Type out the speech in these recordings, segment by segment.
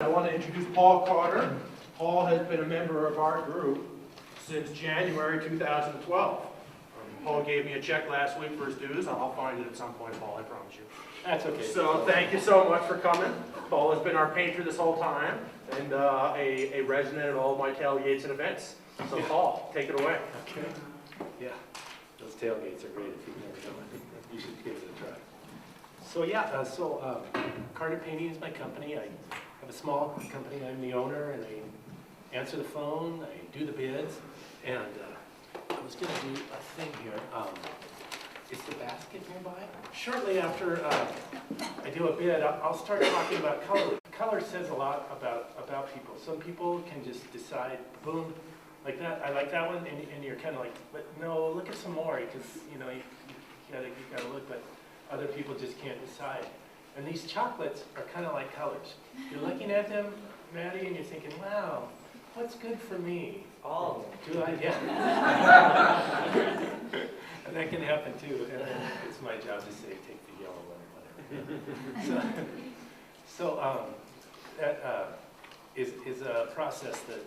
I want to introduce Paul Carter. Paul has been a member of our group since January 2012. Paul gave me a check last week for his dues. I'll find it at some point, Paul, I promise you. That's okay. So thank you so much for coming. Paul has been our painter this whole time and a resident at all of my tailgates and events. So Paul, take it away. Okay. Yeah, those tailgates are great if you've never done it. You should give it a try. So yeah, Carter Painting is my company. I have a small company. I'm the owner, and I answer the phone. I do the bids, and I was going to do a thing here. Is the basket nearby? Shortly after I do a bid, I'll start talking about color. Color says a lot about people. Some people can just decide, boom, like that. I like that one, and you're kind of like, but no, look at some more, because you know you gotta look. But other people just can't decide. And these chocolates are kind of like colors. You're looking at them, Maddie, and you're thinking, wow, what's good for me? Oh, do I? Yeah. And that can happen too. And then it's my job to say, take the yellow one or whatever. So that is a process that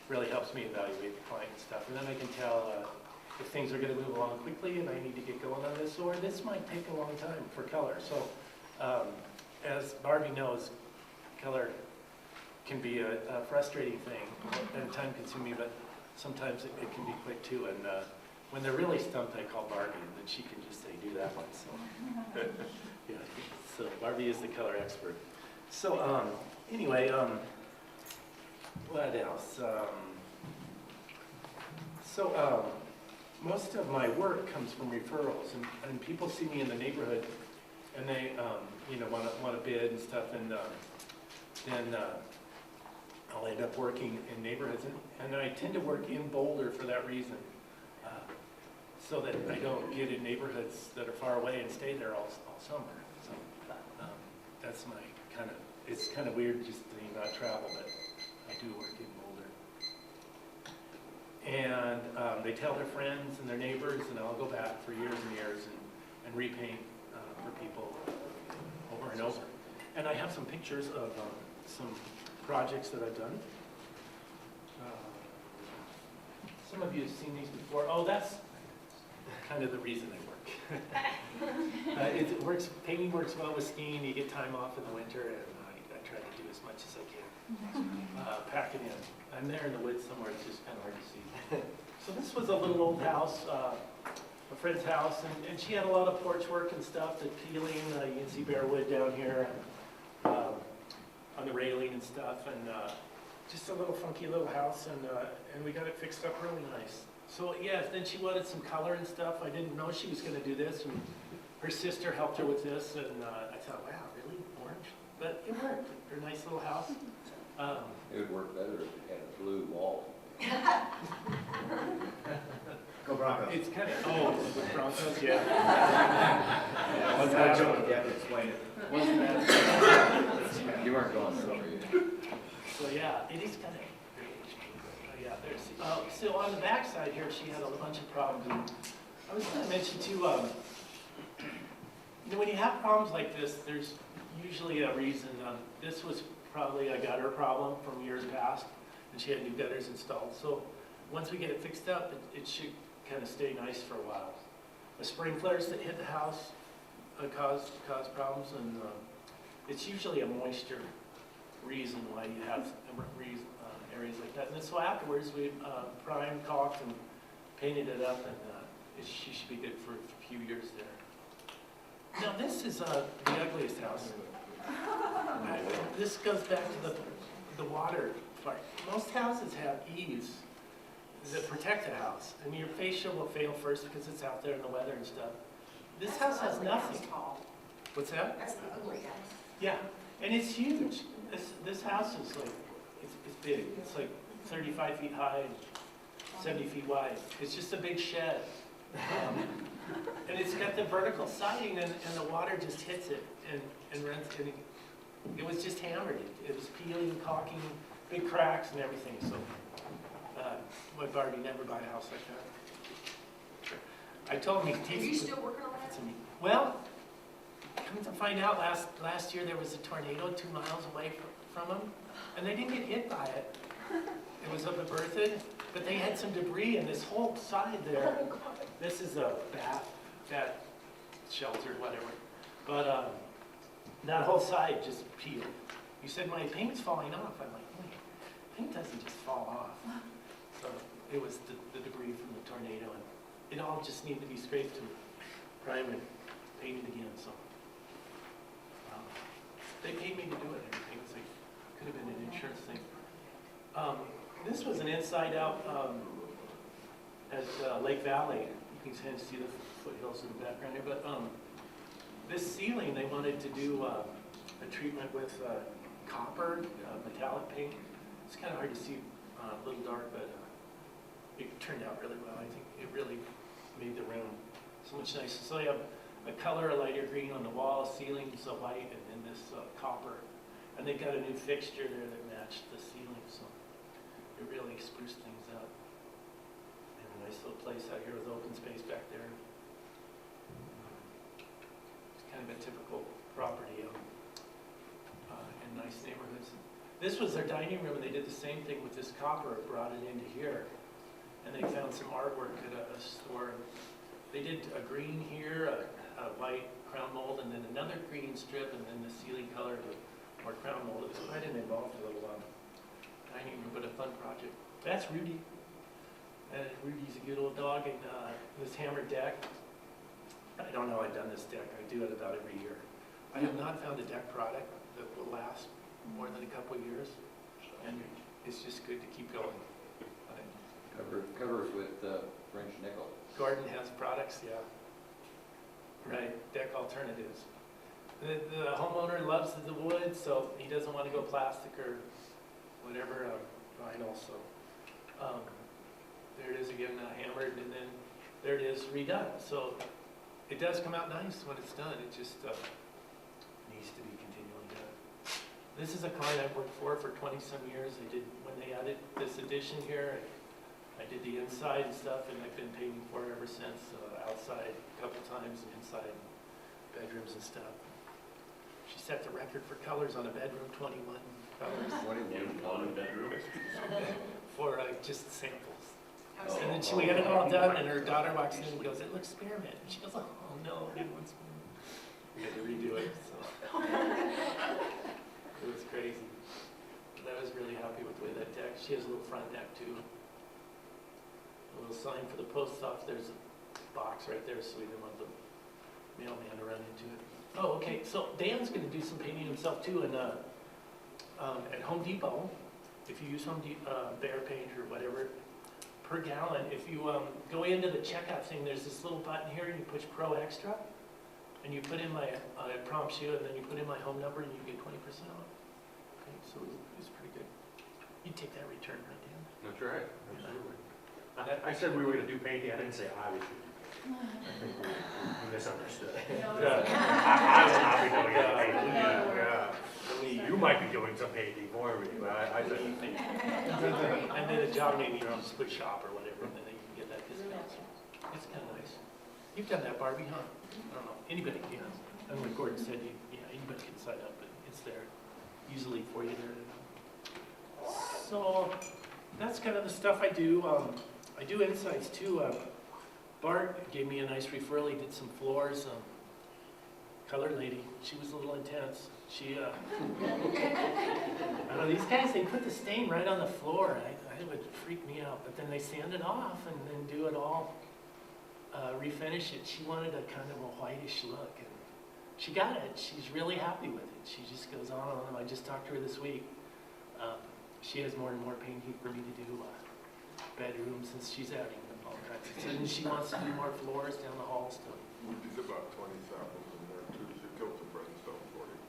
really helps me evaluate the client and stuff. And then I can tell if things are going to move along quickly and I need to get going on this, or this might take a long time for color. So as Barbie knows, color can be a frustrating thing and time-consuming, but sometimes it can be quick too. And when they're really stumped, I call Barbie, and then she can just say, do that one. So, yeah. So Barbie is the color expert. So anyway, what else? Most of my work comes from referrals, and people see me in the neighborhood, and they want to bid and stuff, and then I'll end up working in neighborhoods, and I tend to work in Boulder for that reason, so that I don't get in neighborhoods that are far away and stay there all summer. So that's my it's kind of weird just to not travel, but I do work in Boulder. And they tell their friends and their neighbors, and I'll go back for years and years and repaint for people over and over. And I have some pictures of some projects that I've done. Some of you have seen these before. Oh, that's kind of the reason I work. Painting works well with skiing. You get time off in the winter, and I try to do as much as I can. Pack it in. I'm there in the woods somewhere. It's just kind of hard to see. So this was a little old house, a friend's house, and she had a lot of porch work and stuff, the peeling. You can see bare wood down here on the railing and stuff, and just a little funky little house, and we got it fixed up really nice. So yeah, then she wanted some color and stuff. I didn't know she was going to do this, and her sister helped her with this, and I thought, wow, really? Orange? But it worked. Her nice little house. It would work better if it had a blue wall. Go Broncos. It's kind of, Broncos, yeah. That's not a joke, you have to explain it. Wasn't that? You weren't going there, were you? So yeah, it is kind of, yeah, there's, so on the back side here, she had a bunch of problems. And I was going to mention too, when you have problems like this, there's usually a reason. This was probably a gutter problem from years past, and she had new gutters installed. So once we get it fixed up, it should kind of stay nice for a while. The sprinklers that hit the house cause problems, and it's usually a moisture reason why you have areas like that. And then so afterwards, we primed, caulked, and painted it up, and she should be good for a few years there. Now this is the ugliest house. This goes back to the water part. Most houses have eaves that protect the house, and your fascia will fail first because it's out there in the weather and stuff. This house has nothing. What's that? That's the ugly house. Yeah, and it's huge. This house is like, it's big. It's like 35 feet high and 70 feet wide. It's just a big shed. And it's got the vertical siding, and the water just hits it and runs. And it was just hammered. It was peeling, caulking, big cracks and everything. So my Barbie never buy a house like that. I told him Are you still working on that? well, Come to find out, last year there was a tornado 2 miles away from them, and they didn't get hit by it. It was up at Berthoud, but they had some debris in this whole side there. This is a bat shelter, whatever. But that whole side just peeled. You said, my paint's falling off. I'm like, wait, paint doesn't just fall off. So it was the debris from the tornado, and it all just needed to be scraped and primed and painted again. So they paid me to do it. Everything was like, could have been an insurance thing. This was an inside out at Lake Valley. You can kind of see the foothills in the background here. But this ceiling, they wanted to do a treatment with copper, metallic paint. It's kind of hard to see, a little dark, but it turned out really well. I think it really made the room so much nicer. So they have a color, a lighter green on the wall, ceiling's a white, and then this copper. And they've got a new fixture there that matched the ceiling, so it really spruced things up. And a nice little place out here with open space back there. It's kind of a typical property in nice neighborhoods. This was their dining room, and they did the same thing with this copper, brought it into here. And they found some artwork at a store. They did a green here, a white crown mold, and then another green strip, and then the ceiling color to more crown mold. It was quite an involved little dining room, but a fun project. That's Rudy. Rudy's a good old dog, and this hammered deck. I don't know how I've done this deck. I do it about every year. I have not found a deck product that will last more than a couple of years, and it's just good to keep going. Covers with French nickel. Gordon has products, yeah. Right, deck alternatives. The homeowner loves the wood, so he doesn't want to go plastic or whatever, vinyl, so. There it is again, hammered, and then there it is redone. So it does come out nice when it's done. It just needs to be continually done. This is a client I've worked for 20-some years. When they added this addition here, I did the inside and stuff, and I've been painting for it ever since. Outside a couple times, and inside bedrooms and stuff. She set the record for colors on a bedroom, 21 colors. 21 bedroom. For just samples. And then we got it all done, and her daughter walks in and goes, "It looks spearmint." And she goes, "Oh no, I didn't want spearmint." We had to redo it, so. It was crazy. But I was really happy with the way that deck. She has a little front deck too. A little sign for the post office. There's a box right there, so we didn't want the mailman to run into it. Oh, okay. So Dan's going to do some painting himself too, and at Home Depot, if you use Bear Paint or whatever, per gallon, if you go into the checkout thing, there's this little button here, and you push Pro Extra, and you put in my, it prompts you, and then you put in my home number, and you get 20% off. Okay, so it's pretty good. You take that return, right, Dan? That's right, absolutely. I said we were gonna do painting, I didn't say I was gonna do painting. I think we misunderstood. Yeah. I will not be doing any painting. Yeah. You might be doing some painting for me, but I said. And then a job maybe your own split shop or whatever, and then you can get that discount. So it's kind of nice. You've done that, Barbie, huh? I don't know. Anybody can. And like Gordon said, anybody can sign up, but it's there easily for you there. So that's kind of the stuff I do. I do insides too. Bart gave me a nice referral. He did some floors. Colored lady. She was a little intense. She, I don't know, these guys, they put the stain right on the floor. It would freak me out. But then they sand it off and then do it all, refinish it. She wanted a kind of a whitish look. And she got it. She's really happy with it. She just goes on and on. I just talked to her this week. She has more and more painting for me to do. Bedrooms, and she's adding all kinds of stuff. And she wants to do more floors down the halls too. We did about 20 samples in there too. She killed some brainstorm for you.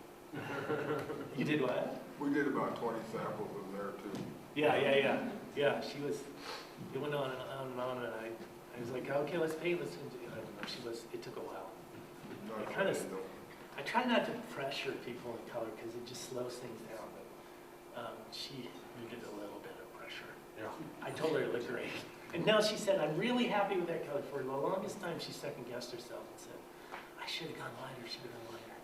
You did what? We did about 20 samples in there too. Yeah. She was, it went on and on and on, and I was like, okay, let's paint, let's do it. I don't know, it took a while. I try not to pressure people in color because it just slows things down, but she needed a little bit of pressure. Yeah. I told her it looked great. And now she said, I'm really happy with that color. For the longest time, she second-guessed herself and said, I should have gone lighter, should have gone lighter.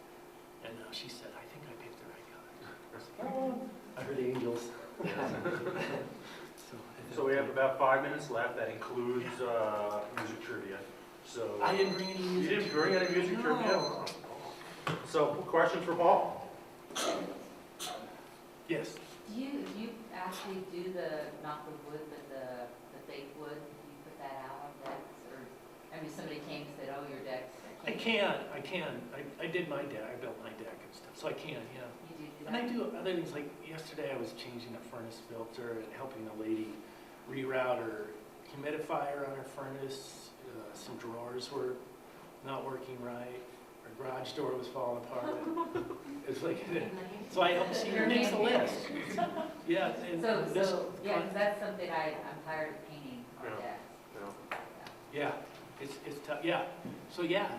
And she said, I think I picked the right color. I was like, oh, I heard angels. So we have about 5 minutes left. That includes music trivia. So I didn't bring any you music. didn't bring any music No. trivia? So questions for Paul? Yes. Do you actually do not the wood, but the fake wood? You put that out on decks, or, I mean, somebody came and said, oh, your deck's. I can. I did my deck, I built my deck and stuff, so I can, yeah. You do And I that? do other things, like yesterday I was changing a furnace filter and helping a lady reroute her humidifier on her furnace. Some drawers were not working right. Her garage door was falling apart. It's like, so I help see who makes the list. Yeah, and this. Yeah, because that's something I'm tired of painting our Yeah. decks. Yeah, it's tough, yeah. So, yeah,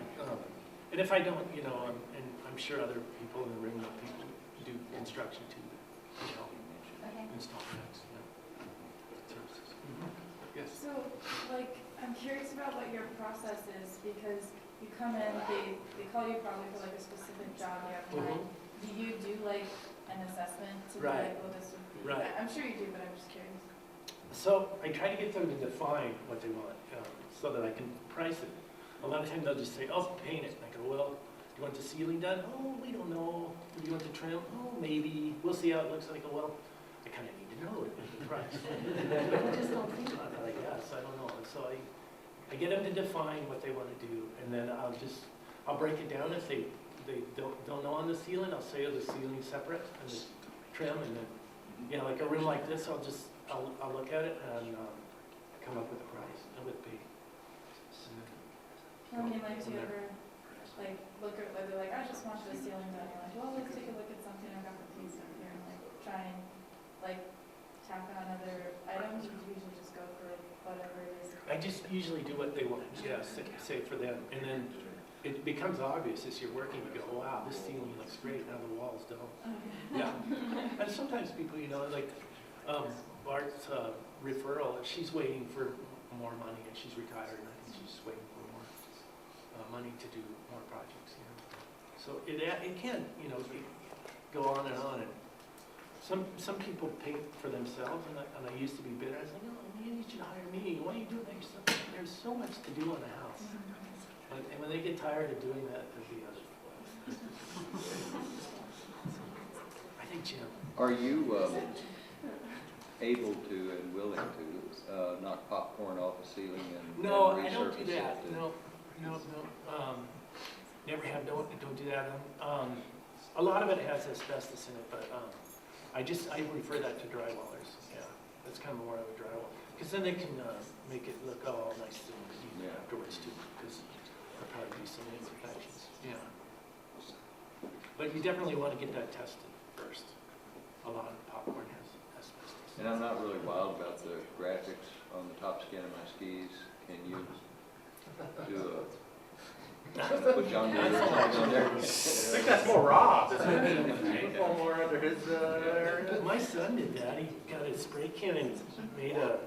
and if I don't, you know, and I'm sure other people in the room know people who do construction too, you know, Okay. install decks, yeah. Services. Yes. So, like, I'm curious about what your process is, because you come in, they call you probably for like a specific job you have in mind. Do you do like an assessment to be Right. like, oh, this would be? Right. I'm sure you do, but I'm just curious. So I try to get them to define what they want, so that I can price it. A lot of times they'll just say, oh, paint it. And I go, well, do you want the ceiling done? Oh, we don't know. Do you want the trim? Oh, maybe. We'll see how it looks. I go, well, I kind of need to know the price. I just don't think about that, I guess. I don't know. And so I get them to define what they want to do, and then I'll break it down. If they don't know on the ceiling, I'll say, oh, the ceiling's separate and the trim, and then, you know, like a room like this, I'll look at it and come up with a price and with pay. I mean, like, do you ever, like, look at, like, they're like, I just want the ceiling done. You're like, well, let's take a look at something. I got the piece up here, and like, try and, like, tack on other items, or do you usually just go for whatever it is? I just usually do what they want, yeah, say for them, and then it becomes obvious as you're working, you go, oh, wow, this ceiling looks great, now the walls don't. Okay. Yeah, and sometimes people, you know, like, Bart's referral, she's waiting for more money, and she's retired, and I think she's just waiting for more money to do more projects, you know. So it can, you know, go on, and some people paint for themselves, and I used to be bitter. I was like, no, you should hire me. Why are you doing that yourself? There's so much to do on a house. And when they get tired of doing that, there'll be other. I think Jim. Are you able to and willing to knock popcorn off a ceiling and No, and I don't do resurface that. it? No. Never have. Don't do that. A lot of it has asbestos in it, but I refer that to drywallers. Yeah, that's kind of more of a drywall, because then they can make it look all nice and clean Yeah. afterwards too, because there'll probably be some imperfections. Yeah, but you definitely want to get that tested first. A lot of popcorn has asbestos. And I'm not really wild about the graphics on the top skin of my skis. Can you do put John Deere on there? I think that's more Rob, isn't it? Fall more under his area. My son did that. He got a spray can and made a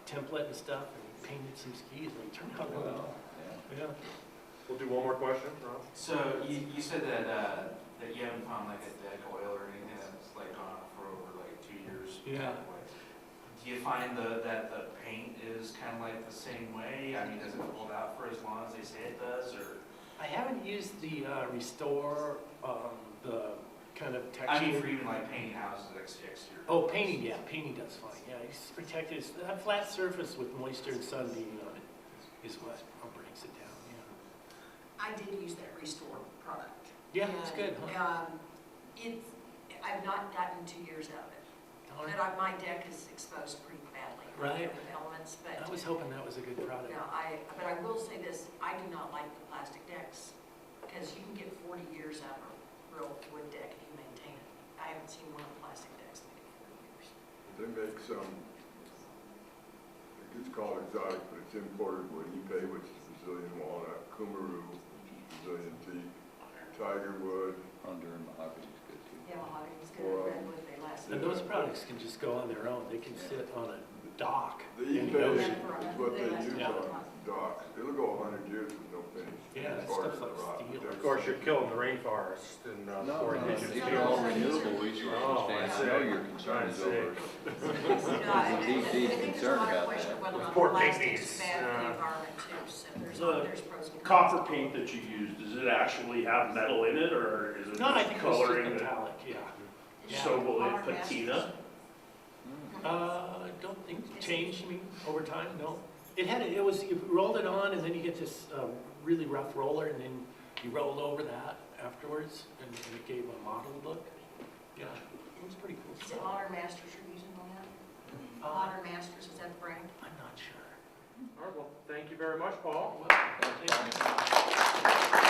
template and stuff, and painted some skis, and it turned out really well. Yeah. Yeah. We'll do one more question, Rob. So you said that you haven't found like a deck oil or anything that's like gone on for over like 2 years? Yeah. Do you find that the paint is kind of like the same way? I mean, does it hold out for as long as they say it does, or? I haven't used the Restore, the kind of texture. I mean, for even like painting houses exterior. Oh, painting, yeah, painting does fine. Yeah, it's protected. That flat surface with moisture and sun beating on it is what breaks it down. Yeah. I did use that Restore product. Yeah, it's good. Huh? I've not gotten 2 years out of it. Darn. But my deck is exposed pretty badly. Right. With elements, but, I was hoping that was a good product. no, but I will say this, I do not like the plastic decks, because you can get 40 years out of a real wood deck if you maintain it. I haven't seen one of the plastic decks make it 40 years. They make some, it's called exotic, but it's imported wood, Ipe, which is Brazilian walnut, Kumaru, which is Brazilian teak, tiger wood. Honduran mahogany is good too. Yeah, mahogany's good, Well, redwood, they last. And those products can just go on their own. They can sit on a dock The in Ipe the is ocean. what they use Yeah. on docks. It'll go 100 years with no finish. Yeah, that as far stuff's as like the rock steel. Of course, you're killing the rainforest and No, pouring no, indigenous these no, are all no. renewable resources, Oh, Dan. I I know see. your concern is I over. No, I Deep, deep think there's a concern lot of about question that. of whether or not Poor plastic's pygmies, bad for the yeah. environment too, so The there's pros and cons. copper paint that you use, does it actually have metal in it, or is it No, I just think it was just coloring it? metallic, yeah. So will it Modern patina? I don't think it changed, you mean, over time, no. It had, it was, you rolled it on and then you get this really rough roller and then you rolled over that afterwards and it gave a mottled look. Yeah, it was pretty cool Is it stuff. Modern Masters you're using on that? Modern Masters, is that the brand? I'm not sure. All right, well, thank you very much, Paul. Well, thank you.